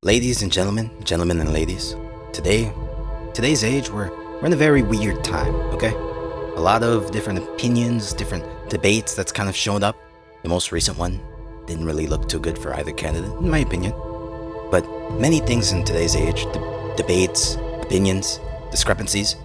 Ladies and gentlemen and ladies, today's age, we're in a very weird time, okay? A lot of different opinions, different debates that's kind of shown up. The most recent one didn't really look too good for either candidate, in my opinion. But many things in today's age, debates, opinions, discrepancies,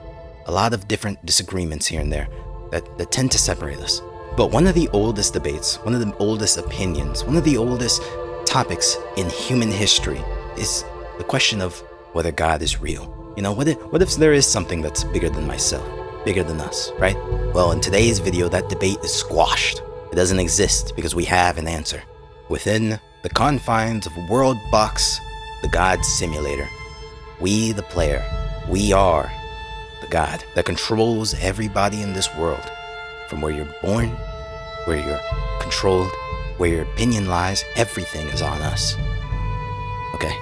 a lot of different disagreements here and there that tend to separate us. But one of the oldest debates, one of the oldest opinions, one of the oldest topics in human history is the question of whether God is real. You know, what if there is something that's bigger than myself, bigger than us, right? Well, in today's video, that debate is squashed. It doesn't exist because we have an answer. Within the confines of Worldbox, the God simulator, we, the player, we are the God that controls everybody in this world. From where you're born, where you're controlled, where your opinion lies, everything is on us. Okay,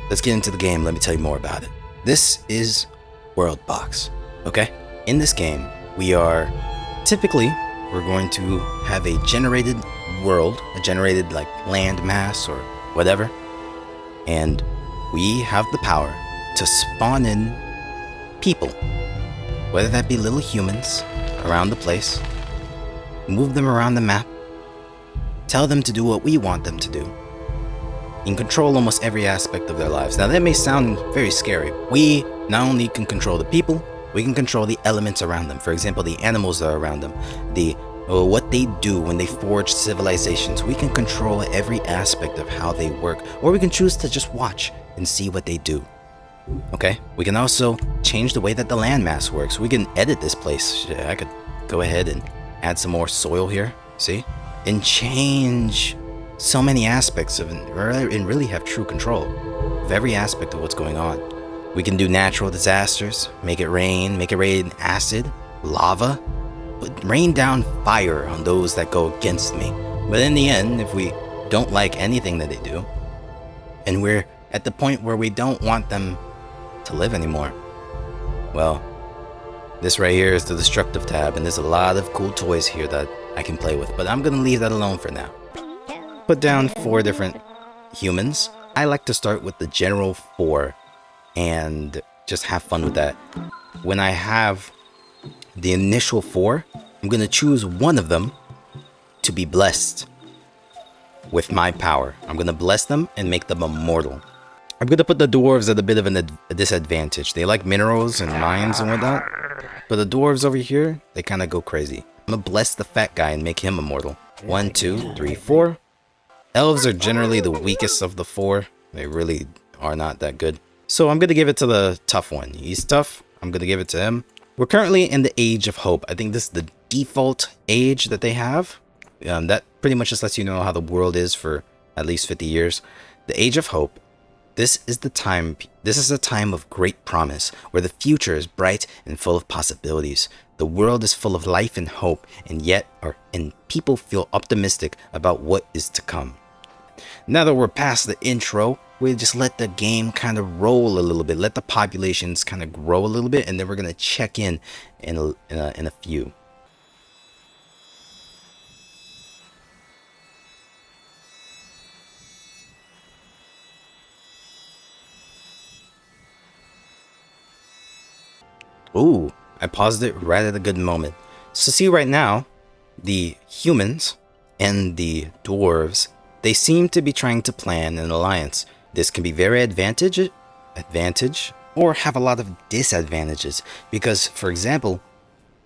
let's get into the game. Let me tell you more about it. This is Worldbox, okay? In this game, we're going to have a generated world, a generated like land mass or whatever, and we have the power to spawn in people, whether that be little humans around the place, move them around the map, tell them to do what we want them to do, and control almost every aspect of their lives. Now that may sound very scary. We not only can control the people, we can control the elements around them. For example, the animals that are around them, what they do when they forge civilizations. We can control every aspect of how they work, or we can choose to just watch and see what they do. Okay, we can also change the way that the landmass works. We can edit this place. I could go ahead and add some more soil here, see? And change so many aspects of it and really have true control of every aspect of what's going on. We can do natural disasters, make it rain acid, lava, but rain down fire on those that go against me. But in the end, if we don't like anything that they do, and we're at the point where we don't want them to live anymore, well, this right here is the destructive tab, and there's a lot of cool toys here that I can play with, but I'm gonna leave that alone for now. Put down 4 different humans. I like to start with the general 4 and just have fun with that. When I have the initial 4, I'm gonna choose one of them to be blessed with my power. I'm gonna bless them and make them immortal. I'm gonna put the dwarves at a bit of a disadvantage. They like minerals and mines and whatnot, but the dwarves over here, they kind of go crazy. I'm gonna bless the fat guy and make him immortal. 1, 2, 3, 4. Elves are generally the weakest of the 4. They really are not that good. So I'm gonna give it to the tough one. He's tough. I'm gonna give it to him. We're currently in the Age of Hope. I think this is the default age that they have. That pretty much just lets you know how the world is for at least 50 years. The Age of Hope. This is a time of great promise, where the future is bright and full of possibilities. The world is full of life and hope, and people feel optimistic about what is to come. Now that we're past the intro, we just let the game kind of roll a little bit, let the populations kind of grow a little bit, and then we're gonna check in a few. Ooh, I paused it right at a good moment. So see right now, the humans and the dwarves, they seem to be trying to plan an alliance. This can be very advantage or have a lot of disadvantages. Because, for example,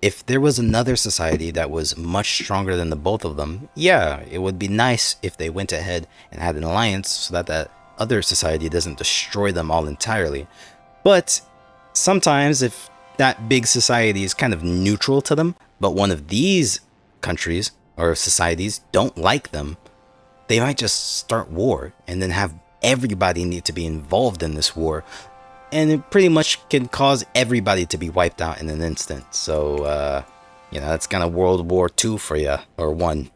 if there was another society that was much stronger than the both of them, yeah, it would be nice if they went ahead and had an alliance so that that other society doesn't destroy them all entirely. But sometimes if that big society is kind of neutral to them, but one of these countries or societies don't like them, they might just start war and then have everybody need to be involved in this war, and it pretty much can cause everybody to be wiped out in an instant. So that's kind of World War II for you, or 1,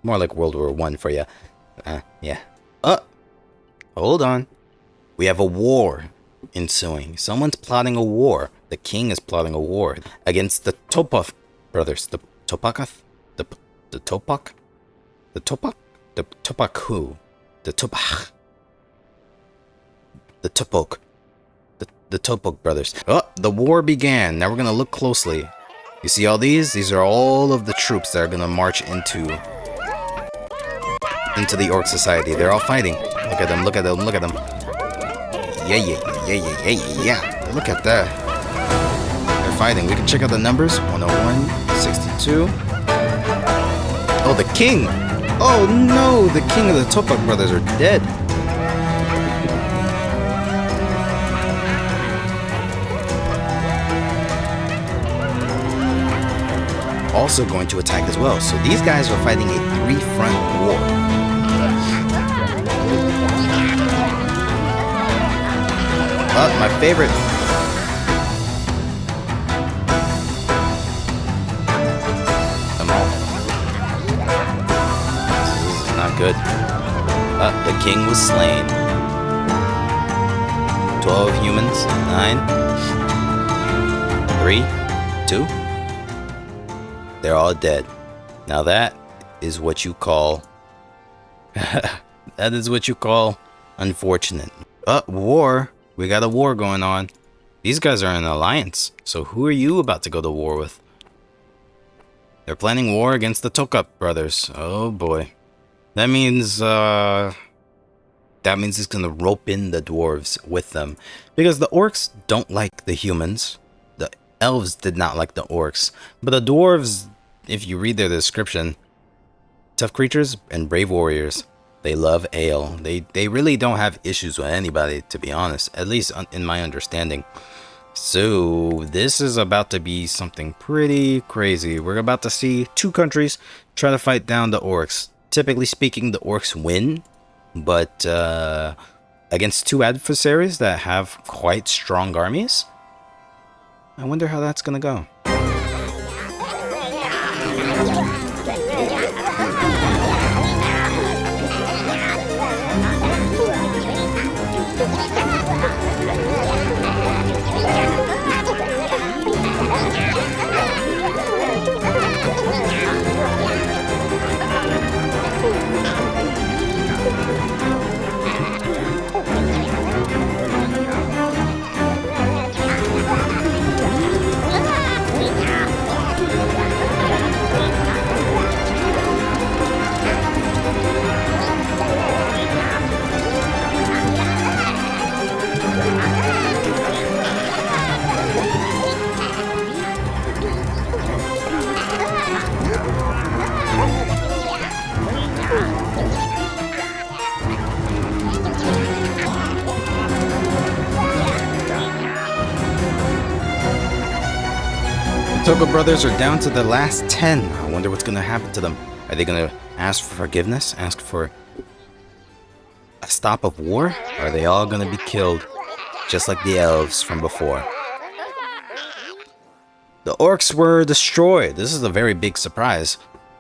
more like World War I for you. Yeah. Hold on, we have a war ensuing. Someone's plotting a war. The king is plotting a war against the Topoth brothers. The Topak? The Topak? The Topak who? The Topak. The Tupok. The Tupok brothers. Oh, the war began. Now we're gonna look closely. You see all these? These are all of the troops that are gonna march into the Orc Society. They're all fighting. Look at them, look at them, look at them. Yeah. Look at that. They're fighting. We can check out the numbers. 101, 62. Oh, the king! Oh no! The king of the Tupok brothers are dead. Also going to attack as well. So these guys are fighting a 3-front war. But my favorite. Come on. This is not good. The king was slain. 12 humans. 9. 3. 2. They're all dead. Now that is what you call... that is what you call unfortunate. War. We got a war going on. These guys are in an alliance. So who are you about to go to war with? They're planning war against the Tokap brothers. Oh boy. That means it's gonna rope in the dwarves with them. Because the orcs don't like the humans. The elves did not like the orcs. But the dwarves, if you read their description, tough creatures and brave warriors. They love ale. They really don't have issues with anybody, to be honest. At least in my understanding. So this is about to be something pretty crazy. We're about to see 2 countries try to fight down the orcs. Typically speaking, the orcs win. But against 2 adversaries that have quite strong armies, I wonder how that's gonna go. Toga brothers are down to the last 10. I wonder what's going to happen to them. Are they going to ask for forgiveness? Ask for a stop of war? Or are they all going to be killed? Just like the elves from before. The orcs were destroyed. This is a very big surprise.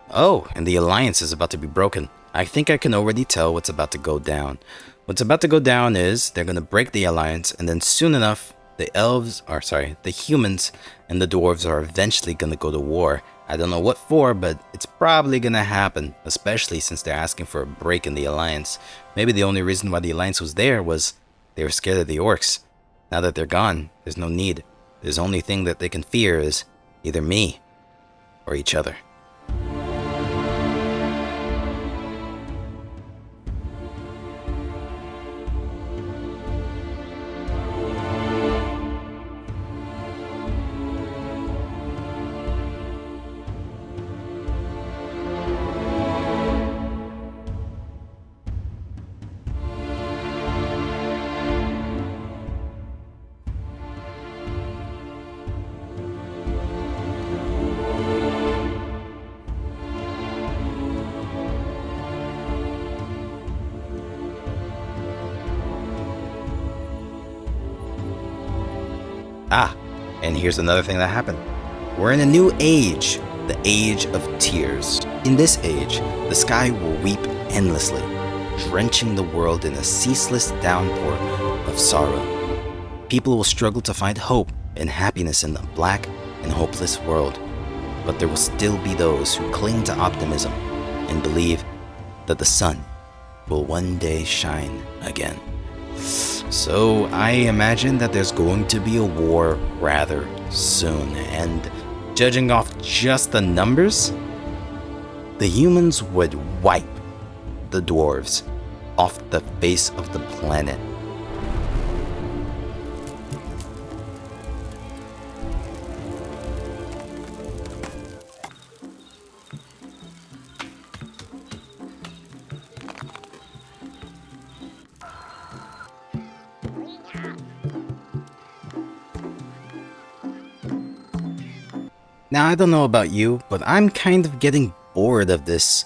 Oh, and the alliance is about to be broken. I think I can already tell what's about to go down. What's about to go down is they're going to break the alliance, and then soon enough, the humans and the dwarves are eventually going to go to war. I don't know what for, but it's probably going to happen, especially since they're asking for a break in the alliance. Maybe the only reason why the alliance was there was they were scared of the orcs. Now that they're gone, there's no need. The only thing that they can fear is either me or each other. And here's another thing that happened. We're in a new age, the age of tears. In this age, the sky will weep endlessly, drenching the world in a ceaseless downpour of sorrow. People will struggle to find hope and happiness in the black and hopeless world, but there will still be those who cling to optimism and believe that the sun will one day shine again. So I imagine that there's going to be a war rather soon, and judging off just the numbers, the humans would wipe the dwarves off the face of the planet. Now, I don't know about you, but I'm kind of getting bored of this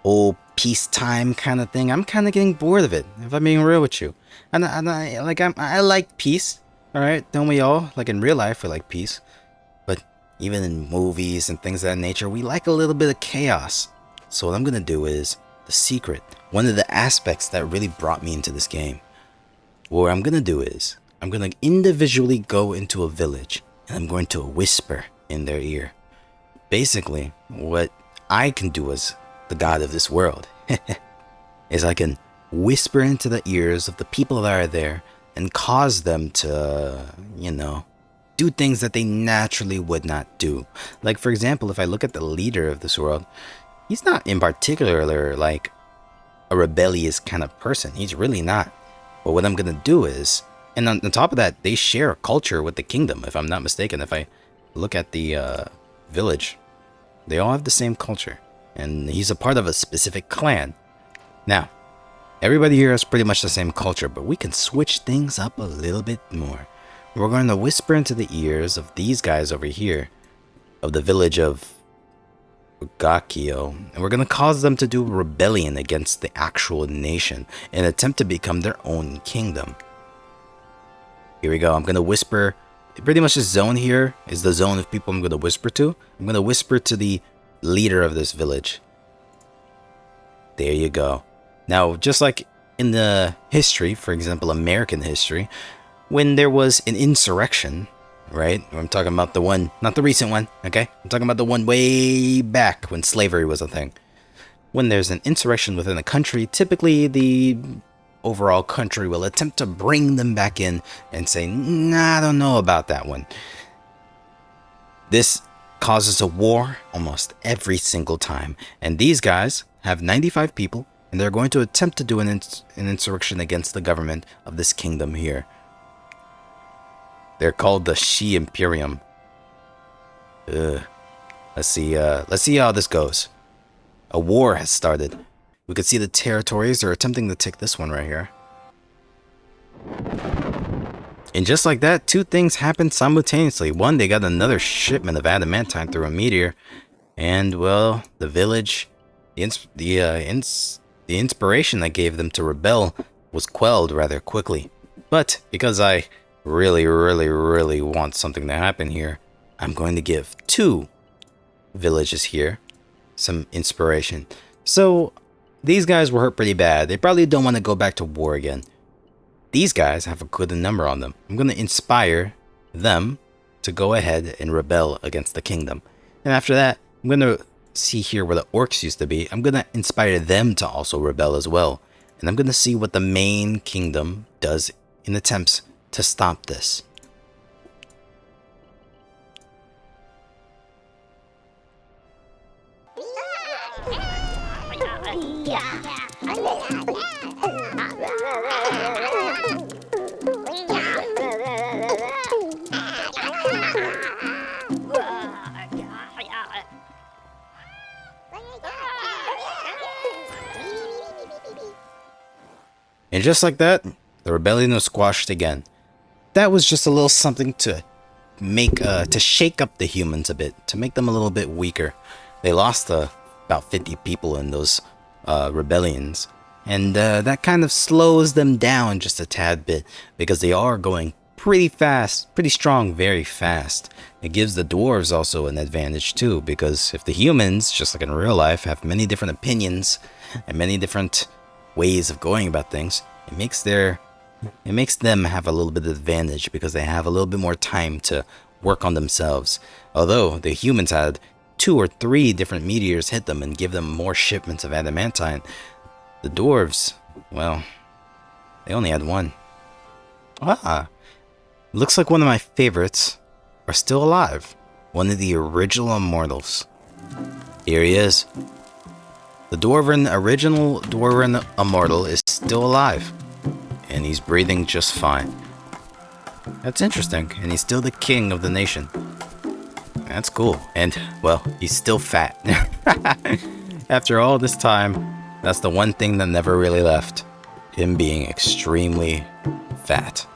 whole peacetime kind of thing. I'm kind of getting bored of it, if I'm being real with you. And I like peace, all right? Don't we all? Like in real life, we like peace. But even in movies and things of that nature, we like a little bit of chaos. So what I'm gonna do is the secret. One of the aspects that really brought me into this game. What I'm gonna do is I'm gonna individually go into a village and I'm going to whisper in their ear. Basically, what I can do as the god of this world is I can whisper into the ears of the people that are there and cause them to, do things that they naturally would not do. Like, for example, if I look at the leader of this world, he's not in particular like a rebellious kind of person. He's really not. But what I'm gonna do is, and on top of that, they share a culture with the kingdom, if I'm not mistaken. If I look at the village, they all have the same culture, and he's a part of a specific clan. Now, everybody here has pretty much the same culture, but we can switch things up a little bit more. We're going to whisper into the ears of these guys over here, of the village of Gakio, and we're going to cause them to do rebellion against the actual nation and attempt to become their own kingdom. Here we go. I'm going to whisper. Pretty much this zone here is the zone of people I'm going to whisper to. I'm going to whisper to the leader of this village. There you go. Now, just like in the history, for example, American history, when there was an insurrection, right? I'm talking about the one, not the recent one, okay? I'm talking about the one way back when slavery was a thing. When there's an insurrection within a country, typically the overall country will attempt to bring them back in and say, nah, I don't know about that one. This causes a war almost every single time. And these guys have 95 people, and they're going to attempt to do an insurrection against the government of this kingdom here. They're called the Shi Imperium. Let's see how this goes. A war has started. We could see the territories are attempting to take this one right here. And just like that, two things happened simultaneously. One, they got another shipment of adamantine through a meteor. And, well, the village, the inspiration that gave them to rebel was quelled rather quickly. But because I really want something to happen here, I'm going to give two villages here some inspiration. So these guys were hurt pretty bad. They probably don't want to go back to war again. These guys have a good number on them. I'm going to inspire them to go ahead and rebel against the kingdom. And after that, I'm going to see here where the orcs used to be. I'm going to inspire them to also rebel as well. And I'm going to see what the main kingdom does in attempts to stop this. And just like that, the rebellion was squashed again. That was just a little something to make, to shake up the humans a bit, to make them a little bit weaker. They lost about 50 people in those rebellions, and that kind of slows them down just a tad bit, because they are going pretty fast, pretty strong, very fast. It gives the dwarves also an advantage too, because if the humans, just like in real life, have many different opinions and many different ways of going about things, it makes them have a little bit of advantage, because they have a little bit more time to work on themselves. Although the humans had 2 or 3 different meteors hit them and give them more shipments of adamantine, the dwarves, well, they only had 1. Ah, looks like one of my favorites are still alive. One of the original immortals. Here he is. The original Dwarven immortal is still alive. And he's breathing just fine. That's interesting. And he's still the king of the nation. That's cool. And, well, he's still fat. After all this time, that's the one thing that never really left. Him being extremely fat.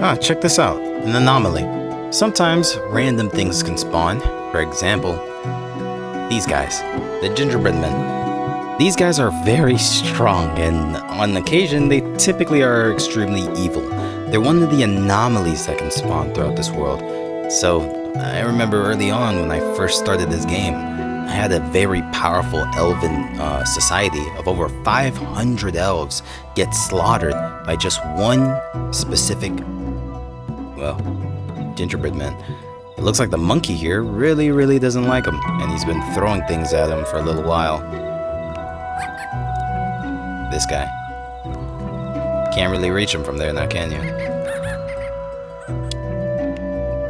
Ah, check this out. An anomaly. Sometimes random things can spawn. For example, these guys, the gingerbread men. These guys are very strong, and on occasion, they typically are extremely evil. They're one of the anomalies that can spawn throughout this world. So, I remember early on when I first started this game, I had a very powerful elven society of over 500 elves get slaughtered by just one specific, well, gingerbread man. It looks like the monkey here really doesn't like him, and he's been throwing things at him for a little while. This guy. Can't really reach him from there now, can you?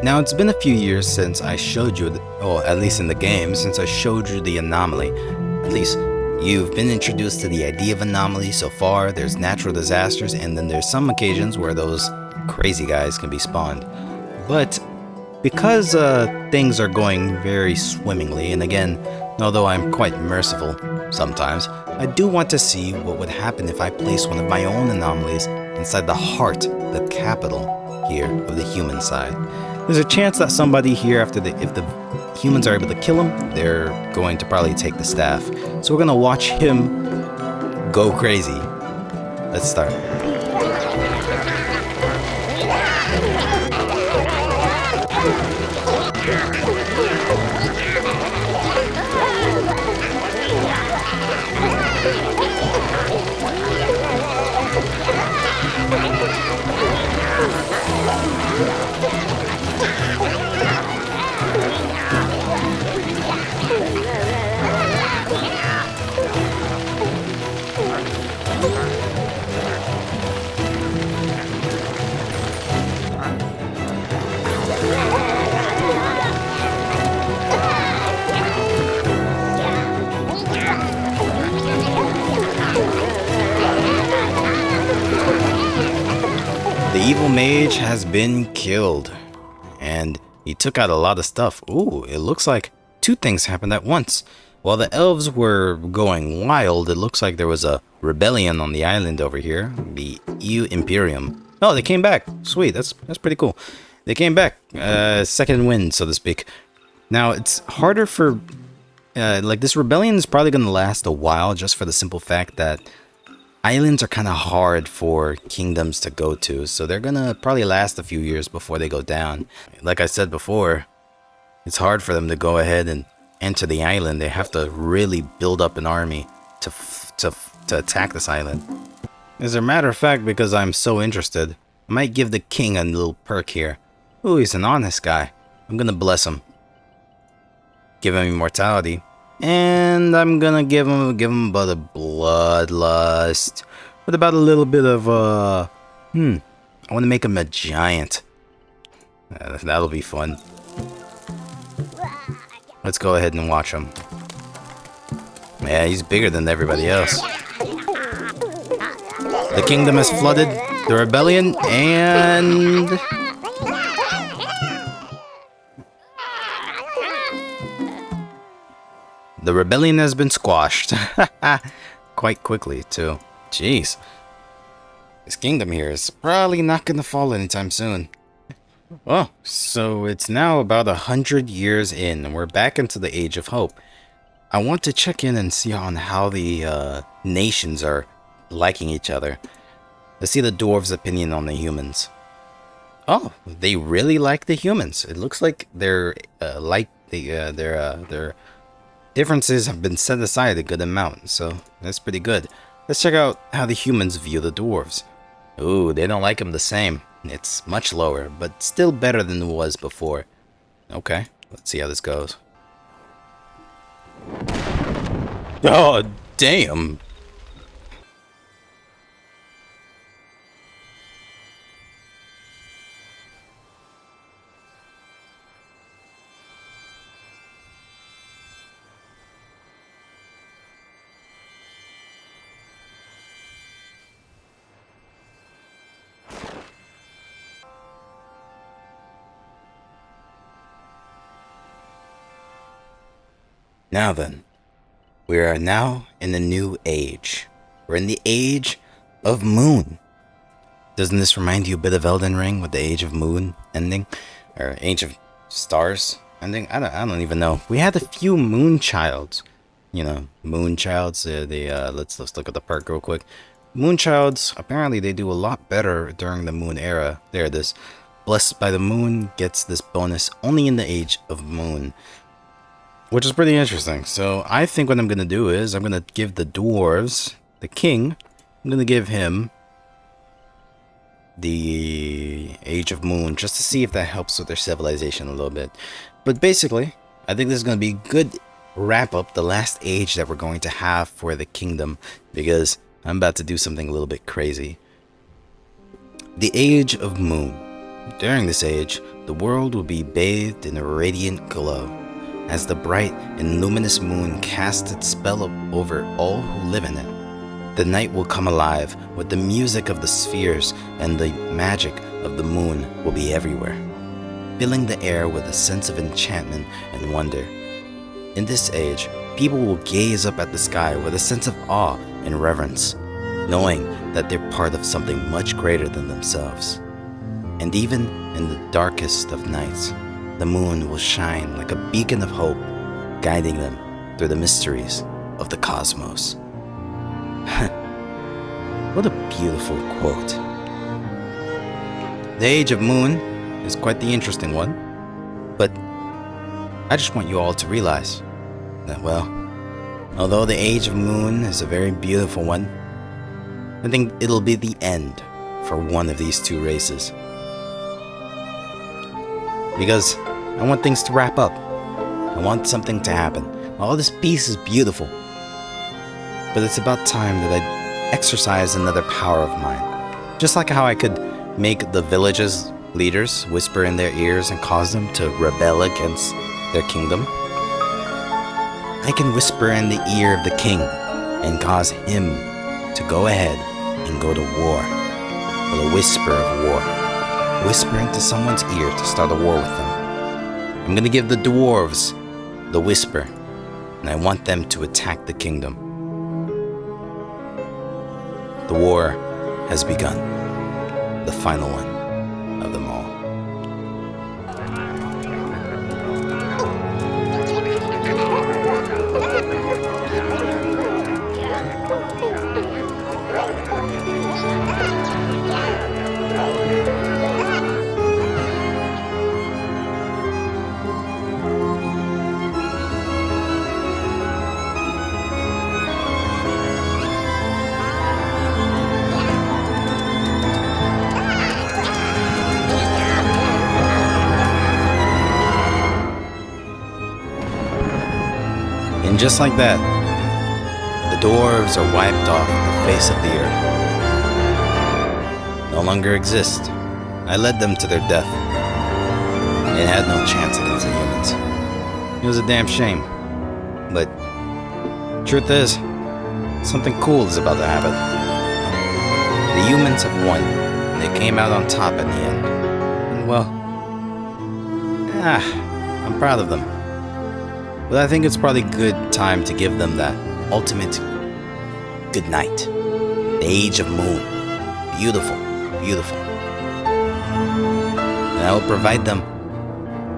Now, it's been a few years since I showed you, well, at least in the game, since I showed you the anomaly. At least, you've been introduced to the idea of anomalies so far. There's natural disasters, and then there's some occasions where those crazy guys can be spawned. But because things are going very swimmingly, and again, although I'm quite merciful sometimes, I do want to see what would happen if I place one of my own anomalies inside the heart, the capital here of the human side. There's a chance that somebody here, if the humans are able to kill him, they're going to probably take the staff. So we're gonna watch him go crazy. Let's start. The evil mage has been killed, and he took out a lot of stuff. Ooh, it looks like two things happened at once. While the elves were going wild, it looks like there was a rebellion on the island over here, the EU Imperium. Oh, they came back. Sweet, that's pretty cool. They came back. Second wind, so to speak. Now, it's harder for... like, this rebellion is probably going to last a while, just for the simple fact that islands are kind of hard for kingdoms to go to, so they're gonna probably last a few years before they go down. Like I said before, it's hard for them to go ahead and enter the island. They have to really build up an army to attack this island. As a matter of fact, because I'm so interested, I might give the king a little perk here. Ooh, he's an honest guy. I'm gonna bless him. Give him immortality. And I'm gonna give him about a bloodlust. What about a little bit of I want to make him a giant. That'll be fun. Let's go ahead and watch him. Yeah, he's bigger than everybody else. The kingdom has flooded, the rebellion, and... the rebellion has been squashed. Quite quickly, too. Jeez. This kingdom here is probably not gonna fall anytime soon. Well, so it's now about 100 years in, and we're back into the Age of Hope. I want to check in and see on how the nations are liking each other. Let's see the dwarves' opinion on the humans. Oh, they really like the humans. It looks like their their differences have been set aside a good amount, so that's pretty good. Let's check out how the humans view the dwarves. Ooh, they don't like them the same. It's much lower, but still better than it was before. Okay, let's see how this goes. Oh, damn. Now then, we are now in the new age. We're in the age of Moon. Doesn't this remind you a bit of Elden Ring with the Age of Moon ending? Or Age of Stars ending? I don't even know. We had a few Moon Childs. You know, Moon Childs, let's look at the perk real quick. Moon Childs, apparently they do a lot better during the Moon era. There it is. Blessed by the Moon gets this bonus only in the Age of Moon, which is pretty interesting. So I think what I'm going to do is I'm going to give the dwarves, the king, I'm going to give him the Age of Moon just to see if that helps with their civilization a little bit. But basically, I think this is going to be a good wrap up the last age that we're going to have for the kingdom, because I'm about to do something a little bit crazy. The Age of Moon. During this age, the world will be bathed in a radiant glow, as the bright and luminous moon casts its spell over all who live in it. The night will come alive with the music of the spheres, and the magic of the moon will be everywhere, filling the air with a sense of enchantment and wonder. In this age, people will gaze up at the sky with a sense of awe and reverence, knowing that they're part of something much greater than themselves. And even in the darkest of nights, the moon will shine like a beacon of hope, guiding them through the mysteries of the cosmos. What a beautiful quote. The Age of Moon is quite the interesting one, but I just want you all to realize that, well, although the Age of Moon is a very beautiful one, I think it'll be the end for one of these two races. Because I want things to wrap up. I want something to happen. All this peace is beautiful, but it's about time that I exercise another power of mine. Just like how I could make the village's leaders whisper in their ears and cause them to rebel against their kingdom, I can whisper in the ear of the king and cause him to go ahead and go to war with a whisper of war. Whisper into someone's ear to start a war with them. I'm gonna give the dwarves the whisper, and I want them to attack the kingdom. The war has begun, the final one of them all. And just like that, the dwarves are wiped off the face of the earth. No longer exist. I led them to their death. They had no chance against the humans. It was a damn shame. But truth is, something cool is about to happen. The humans have won. They came out on top in the end. And well, I'm proud of them. But I think it's probably a good time to give them that ultimate good night. The Age of Moon. Beautiful, beautiful. I will provide them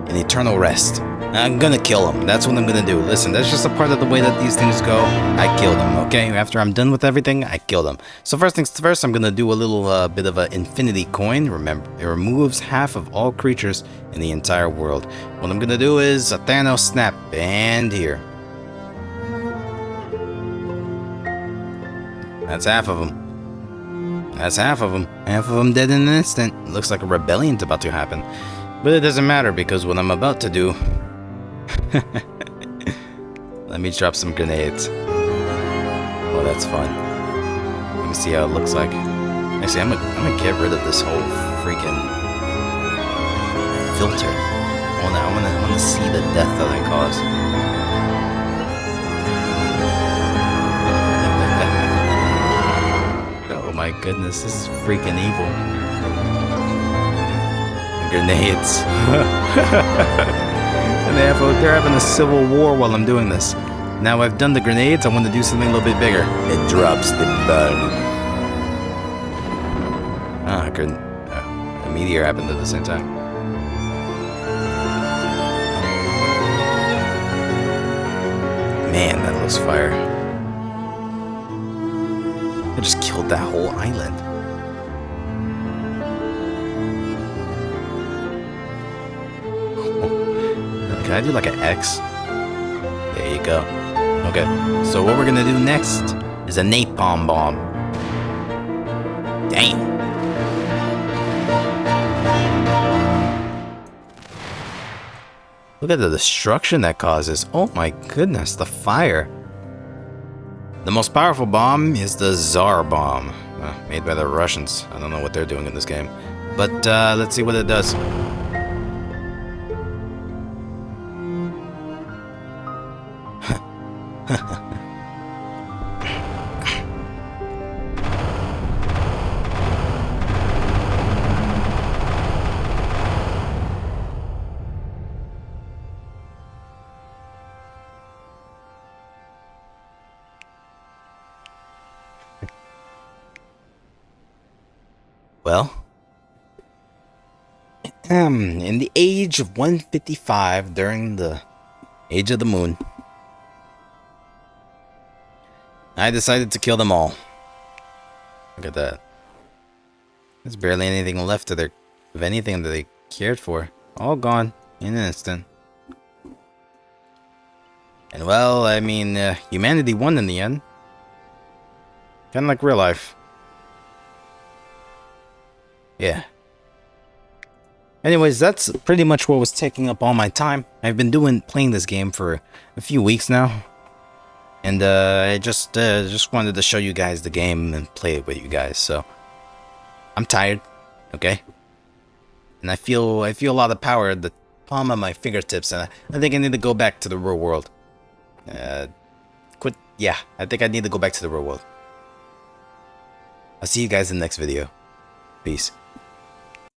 an eternal rest. I'm gonna kill them. That's what I'm gonna do. Listen, that's just a part of the way that these things go. I kill them, okay? After I'm done with everything, I kill them. So first things first, I'm gonna do a little bit of an infinity coin. Remember, it removes half of all creatures in the entire world. What I'm gonna do is a Thanos snap, and here. That's half of them. That's half of them. Half of them dead in an instant. Looks like a rebellion's about to happen. But it doesn't matter because what I'm about to do... Let me drop some grenades. Oh, that's fun. Let me see how it looks like. Actually, I'm gonna get rid of this whole freaking filter. I wanna see the death that I cause. Oh my goodness, this is freaking evil. Grenades. And they're having a civil war while I'm doing this. Now I've done the grenades, I want to do something a little bit bigger. It drops the bug. A meteor happened at the same time. Man, that looks fire. I just killed that whole island. Can I do like an X? There you go. Okay, so what we're gonna do next is a napalm bomb. Damn. Look at the destruction that causes. Oh my goodness, the fire. The most powerful bomb is the Tsar bomb, made by the Russians. I don't know what they're doing in this game, but let's see what it does. Well, in the age of 155, during the age of the moon, I decided to kill them all. Look at that. There's barely anything left of anything that they cared for. All gone in an instant. And well, I mean, humanity won in the end. Kinda like real life. Yeah. Anyways, that's pretty much what was taking up all my time. I've been playing this game for a few weeks now. And I just wanted to show you guys the game and play it with you guys. So I'm tired, okay? And I feel a lot of power at the palm of my fingertips, and I think I need to go back to the real world. Yeah, I think I need to go back to the real world. I'll see you guys in the next video. Peace.